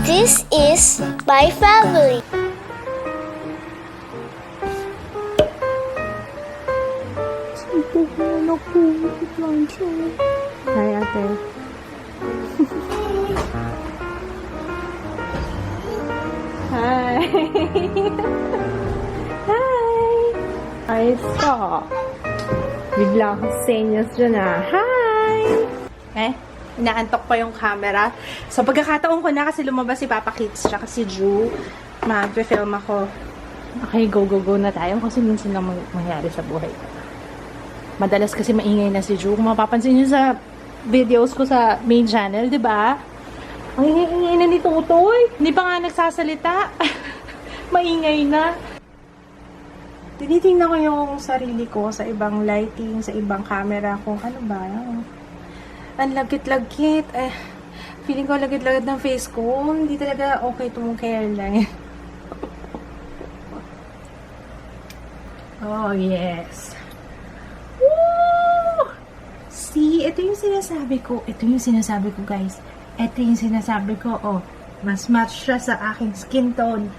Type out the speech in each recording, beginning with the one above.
This is my family. Hi, ate. Hi. Hi. Ayos ka. Bigla akong senyas dyan ah. Hi. Inaantok pa yung camera. So, pagkakataon ko na kasi lumabas si Papa Kids tsaka si Drew. Mag-film ako. Okay, go na tayo kasi minsan lang mangyari sa buhay. Madalas kasi maingay na si Drew. Kung mapapansin niyo sa videos ko sa main channel, di ba? Ang ingay na ni Tutoy. Hindi pa nga nagsasalita. Maingay na. Tinitingnan ko yung sarili ko sa ibang lighting, sa ibang camera kung ano ba. Ang lagkit-lagkit. Feeling ko lagkit-lagkit ng face ko. Hindi talaga okay itong hairline. Oh, yes. Woo! See, ito yung sinasabi ko. Ito yung sinasabi ko, guys. Ito yung sinasabi ko. Oh, mas match siya sa aking skin tone.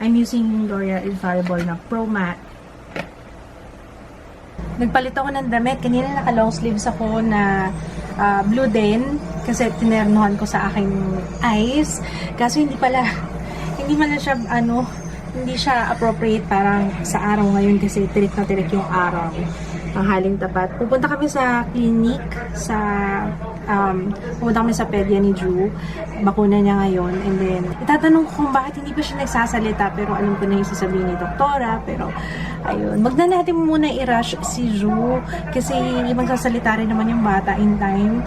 I'm using L'Oreal Infallible na Pro Matte. Nagpalit ako ng damit. Kanina naka-long sleeves ako na blue din. Kasi tinernuhan ko sa aking eyes. Kaso hindi pala siya, hindi siya appropriate parang sa araw ngayon kasi tirik na tirik yung araw. Ang haling tapat. Pupunta kami sa clinic, pupunta kami sa pedya ni Drew. Bakuna niya ngayon. And then, itatanong ko kung bakit hindi pa siya nagsasalita pero alam ko na yung sasabihin ni doktora. Pero, ayun. Wag na natin muna i-rush si Drew kasi magsasalita rin naman yung bata in time.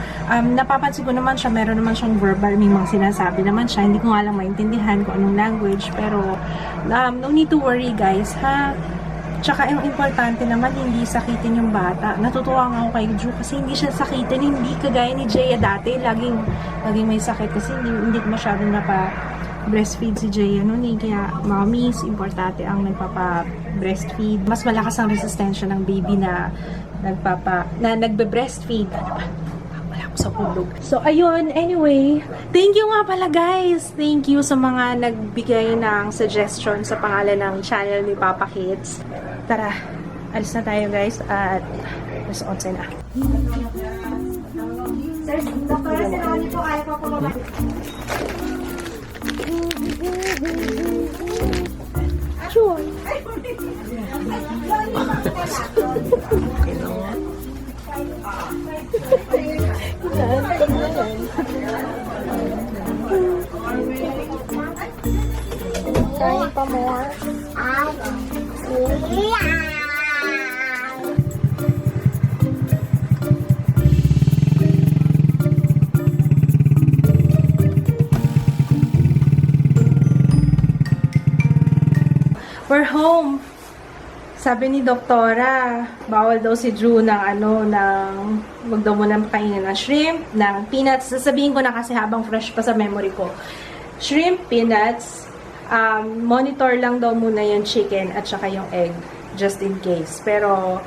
Napapansin ko naman siya, meron naman siyang verbal, may mga sinasabi naman siya. Hindi ko nga lang maintindihan kung anong language. Pero, no need to worry guys, ha? Tsaka yung importante naman, hindi sakitin yung bata. Natutuwa nga ako kay Drew kasi hindi siya sakitin. Hindi kagaya ni Jaya dati. Laging may sakit kasi hindi masyadong breastfeed si Jaya noon eh. Kaya, mommies, importante ang nagpapa-breastfeed. Mas malakas ang resistensya ng baby na nagbe-breastfeed. Wala ko sa hulog. So, ayun. Anyway, thank you nga pala guys. Thank you sa mga nagbigay ng suggestion sa pangalan ng channel ni Papa Kids. Tara, alis na tayo guys at mas 11 na. Sir, doktora, sinawali po ayaw ko kumabalik. Sure. Trying pa more. We're home. Sabi ni doktora, bawal daw si Drew ng wag daw muna kainin ng shrimp, ng peanuts. Sasabihin ko na kasi habang fresh pa sa memory ko. Shrimp, peanuts, monitor lang daw muna yung chicken at saka yung egg, just in case. Pero,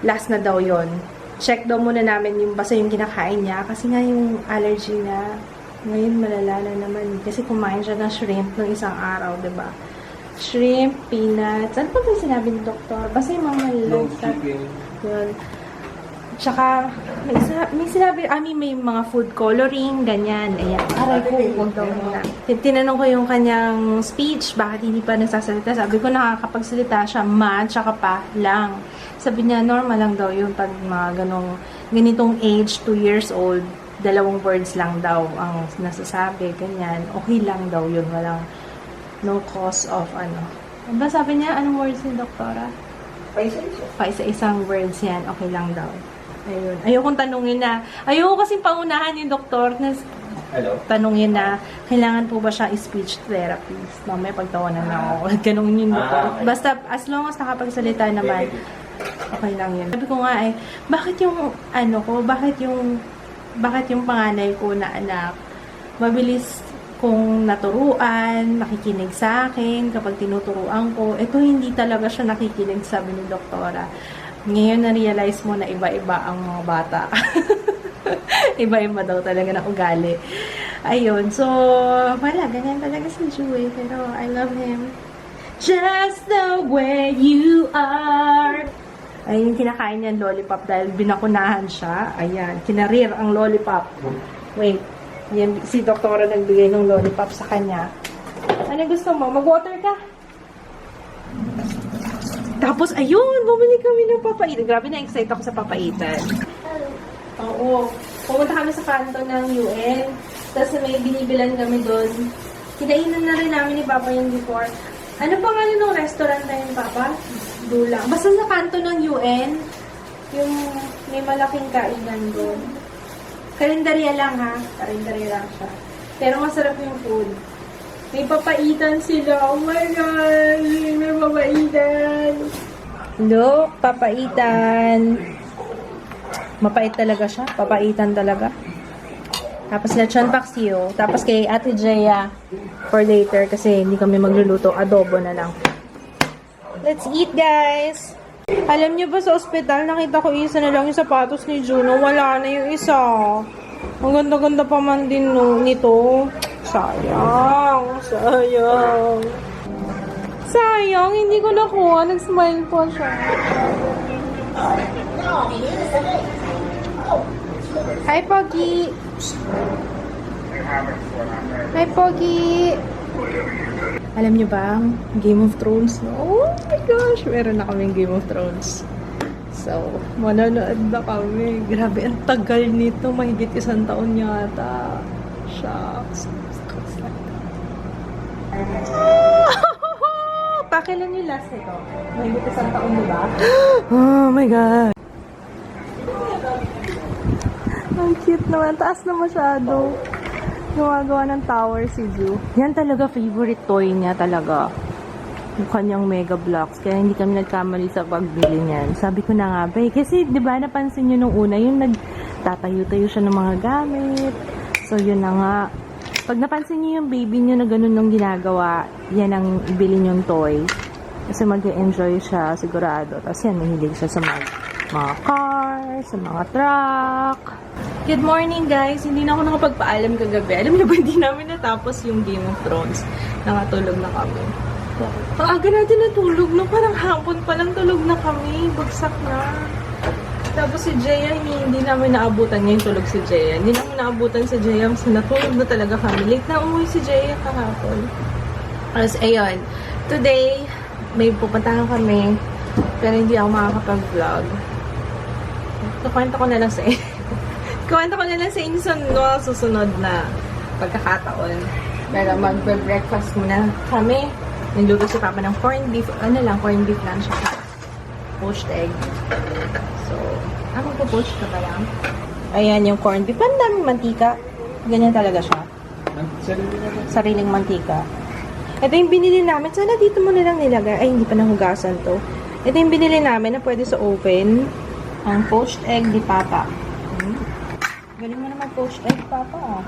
last na daw yon. Check daw muna namin yung basta yung kinakain niya kasi nga yung allergy na ngayon malala na naman kasi kumain siya ng shrimp ng isang araw, diba? Shrimp, peanuts. Ano pa ba yung sinabi ni doktor? Basta yung mga malalansat. Yun. Tsaka, may sinabi, may mga food coloring, ganyan. Ayan. Aray ko, huwag daw muna. Tinanong ko yung kanyang speech, bakit hindi pa nagsasalita. Sabi ko, nakakapagsalita siya, tsaka pa lang. Sabi niya, normal lang daw yun pag mga ganitong age, 2 years old, 2 words lang daw ang nasasabi, ganyan. Okay lang daw yun, walang no cause of Ano ba sabi niya? Anong words ni doktora? Isa-isang words yan. Okay lang daw. Ayun. Ayokong tanungin na. Ayoko kasing paunahan yung doktor na tanungin na kailangan po ba siya speech therapist. Mamaya pagtawanan na ako. Ganun yung doktor. Basta as long as nakapagsalita naman, okay lang yun. Sabi ko nga bakit yung panganay ko na anak mabilis kung naturuan, makikinig sa akin kapag tinuturuan ko. Ito hindi talaga siya nakikinig, sabi ni doktora. Ngayon na-realize mo na iba-iba ang mga bata. Iba-iba daw talaga na ugali. Ayun, so, wala, ganyan talaga si Joey, pero I love him. Just the way you are. Ayun, yung kinakain niya lollipop dahil binakunahan siya. Ayan, kinarir ang lollipop. Wait, yan, si doktora nagbigay ng lollipop sa kanya. Ano gusto mo? Mag-water ka? Tapos, ayun, bumili kami ng papaitan. Grabe, na-excite ako sa papaitan. Oo. Pumunta kami sa kanto ng UN. Tapos may binibilan kami doon. Kinainan na rin namin ni Papa yung before. Ano pangalan ng restaurant na yun, Papa? Dulang. Basta sa kanto ng UN. Yung may malaking kainan doon. Karinderya lang, ha? Karinderya lang siya. Pero masarap yung food. May papaitan sila. Oh my God! May papaitan! Look, papaitan. Mapait talaga siya. Papaitan talaga. Tapos lechon paksiw. Tapos kay Ate Jaya for later kasi hindi kami magluluto. Adobo na lang. Let's eat, guys! Alam niyo ba sa ospital, nakita ko isa na lang yung sapatos ni Juno. Wala na yung isa. Ang ganda-ganda pa man din nito. Sayang. Sayang. Sayang, hindi ko nakuha. Nag-smile po siya. Hi, Pogi. Hi, Pogi. Alam niyo ba, Game of Thrones, no? Oh my gosh, meron na kaming Game of Thrones. So, manonood na kami. Grabe, ang tagal nito. Mahigit 1 taon yata. Shucks. Pakilan yung last nito? Mahigit 1 taon, diba? Oh my God. Ang cute naman. Taas na masyado. Gumagawa ng tower si Ju. Yan talaga favorite toy niya talaga. Yung kanyang Mega Bloks. Kaya hindi kami nagkamali sa pagbili niyan. Sabi ko na nga ba kasi di ba napansin niyo nung una yung nagtatayo-tayo siya ng mga gamit. So yun na nga. Pag napansin niyo yung baby niyo na ganun nung ginagawa, yan ang ibili niyong toy. Kasi mag-enjoy siya sigurado. Tapos yan, mahilig siya sa mga cars, sa mga truck. Good morning, guys! Hindi na ako nakapagpaalam kagabi. Alam niyo ba, hindi namin natapos yung Game of Thrones. Nakatulog na kami. Ang aga natin natulog, no? Parang hapon pa lang tulog na kami. Bagsak na. Tapos si Jaya, hindi namin naabutan ngayon tulog si Jaya. Hindi namin naabutan si Jaya. Kasi natulog na talaga kami. Late na umuwi si Jaya kahapon. Tapos, ayun. Today, may pupuntahan kami. Pero hindi ako makakapag-vlog. Kukwento ko na lang sa Kuwento ko na lang sa inyo sa susunod na pagkakataon. Pero mag-breakfast muna kami. Niluto si Papa ng corned beef. Ano lang, corned beef lang siya. Poached egg. So, ako po-poached ka pa lang. Ayan yung corned beef. Ang daming mantika. Ganyan talaga siya. Sariling mantika. Ito yung binili namin. Sana dito mo nilang nilagay. Ay, hindi pa nahugasan to. Ito yung binili namin na pwede sa oven. Ang poached egg ni Papa. Galing mo naman poached egg, Papa.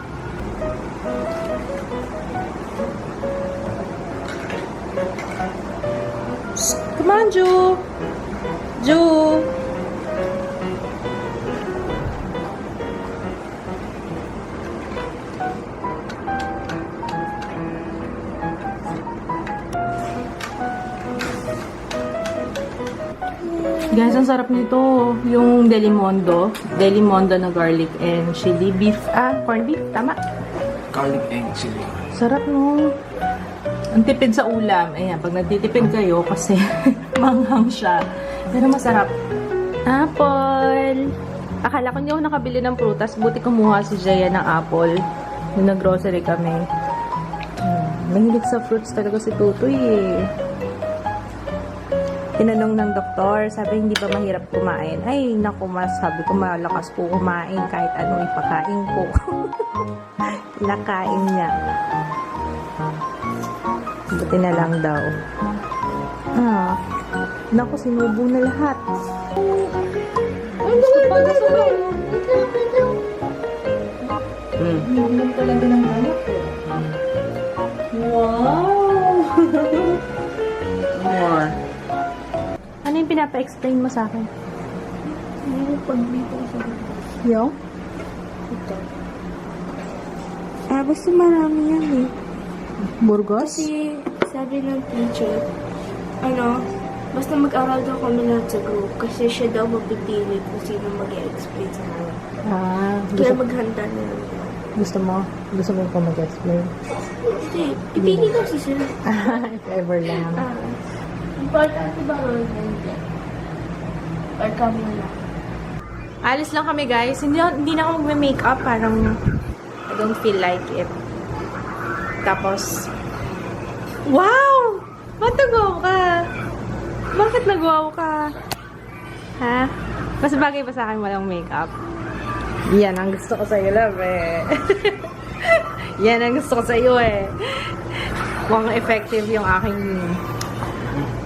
Come on, Ju! Ju! Guys, ang sarap nito. Yung Delimondo. Delimondo na garlic and chili beef. Corned beef. Tama. Garlic and chili. Sarap, no? Ang tipid sa ulam. Ayan, pag nagtitipid kayo kasi manghang siya. Pero masarap. Apple. Akala ko hindi ako nakabili ng prutas. Buti kumuha si Jaya ng apple. Nung nag-grocery kami. Mahilig sa fruits talaga si Tutoy eh. Tinanong ng doktor, sabi hindi ba mahirap kumain? Ay, naku, sabi ko malakas po kumain kahit ano ipakain ko. Nakain niya. Buti na lang daw. Naku, sinubo na lahat. Gusto pa. Hindi talaga ng anak ko. Wow! More. Ano yung pinapa-explain mo sa akin? Yung pag-dito sa Yung? ito. Basta marami yan eh. Burgos? Kasi sabi ng teacher, basta mag-aral daw kami lahat sa group kasi siya daw mapipili kung sino mag-explain sa amin. Kaya maghanda na lang. Gusto mo pa mag-explain? Hindi, ipili daw si sila. If ever lang. Importante ba nandiyan? Or kami lang? Alis lang kami guys. Hindi na ako magme-makeup. Parang I don't feel like it. Tapos, wow! Ba't nag-wow ka? Bakit nag-wow ka? Ha? Mas bagay pa sa akin walang makeup. Yan ang gusto ko sa'yo, love eh. Yan ang gusto ko sa'yo eh. Mukhang effective yung aking...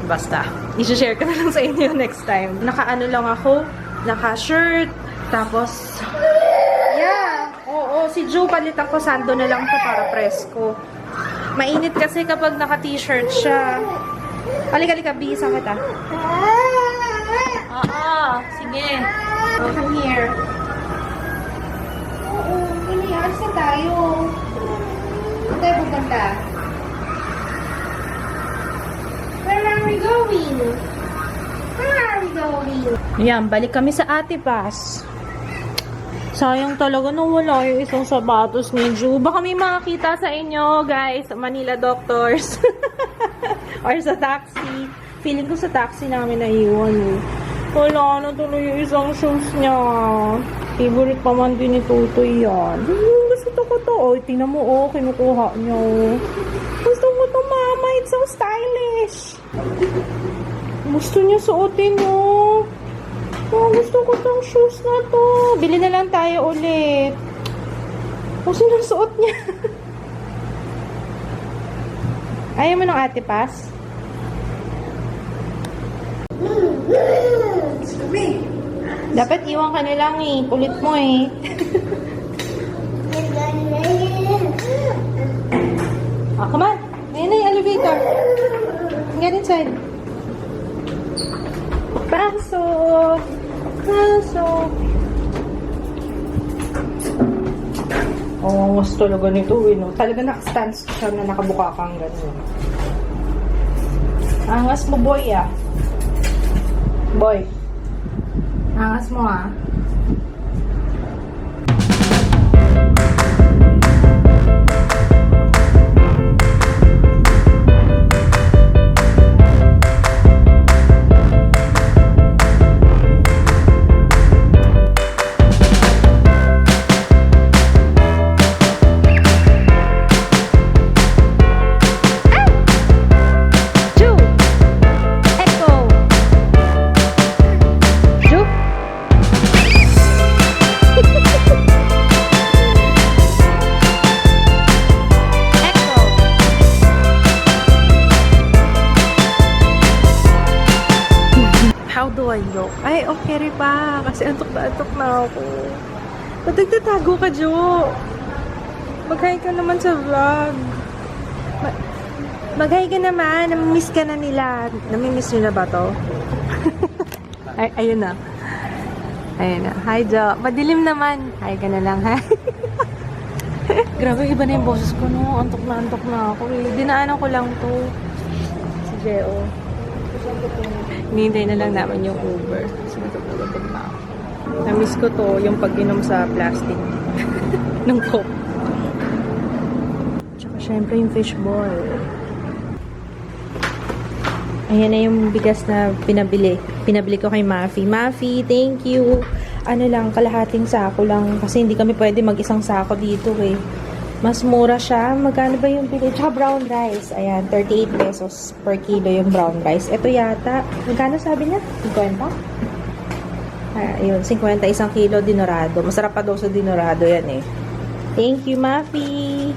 Basta. I-share ko na lang sa inyo next time. Naka-ano lang ako. Naka-shirt. Tapos... Yeah! Oo, si Joe palitan ko. Sando na lang ito para presko. Mainit kasi kapag naka-t-shirt siya. Halika, bihisan kita. Oo, sige. Come here. Oo, alis na tayo. Saan tayo pupunta? Where are we going? Where are we going? Ayan, balik kami sa Ate Paz. Sayang talaga nung wala yung isang sapatos ni Ju. Baka may makakita sa inyo, guys, sa Manila Doctors. Or sa taxi. Feeling ko sa taxi namin naiwan eh. Wala na tuloy yung isang shoes niya. Favorite pa man din ni Tutoy yan. Gusto ko to. Oh, tingnan mo, oh, kinukuha niya. Gusto mo to, mama. It's so stylish. Gusto niya suotin, oh. Oh, gusto ko tong shoes na to. Bili na lang tayo ulit. Oh, sinusuot niya. Ayaw mo ng Ate Paz? Dapat iwan ka na lang eh. Kulit mo eh. Oh, come on. Ayan na yung elevator. Get inside. Pasok. Pasok. Oh, mas talaga nito eh, no? Talaga naka-stand siya na nakabuka kang gano'n. Angas mo, boy, ah. Boy. Angas mo, ah. How do I look? Ay, okay rin pa. Kasi antok na ako. Ba't nagtatago ka, Jo? Mag-hi ka naman sa vlog. Mag-hi ka naman. Namimiss ka na nila. Namimiss nyo na ba to? Ay, ayun na. Ayun na. Hi, Jo. Madilim naman. Hi ka na lang, ha? Grabe, iba na yung boses ko, no? Antok na ako. Eh. Dinaanan ko lang to. Si Jeo. Hinihintay na lang namin yung Uber. Kasi natutulog na ako. Na-miss ko to, yung pag-inom sa plastic. Nung Coke. Tsaka syempre yung fishball. Ayan na yung bigas na pinabili. Pinabili ko kay Mafi. Mafi, thank you. Ano lang, kalahating sako lang. Kasi hindi kami pwede mag-isang sako dito eh. Mas mura siya. Magkano ba yung bili? Tsaka brown rice. Ayan, 38 pesos per kilo yung brown rice. Ito yata, magkano sabi niya? 50? Ayun, 50 isang kilo dinorado. Masarap pa daw sa dinorado yan eh. Thank you, Mafi!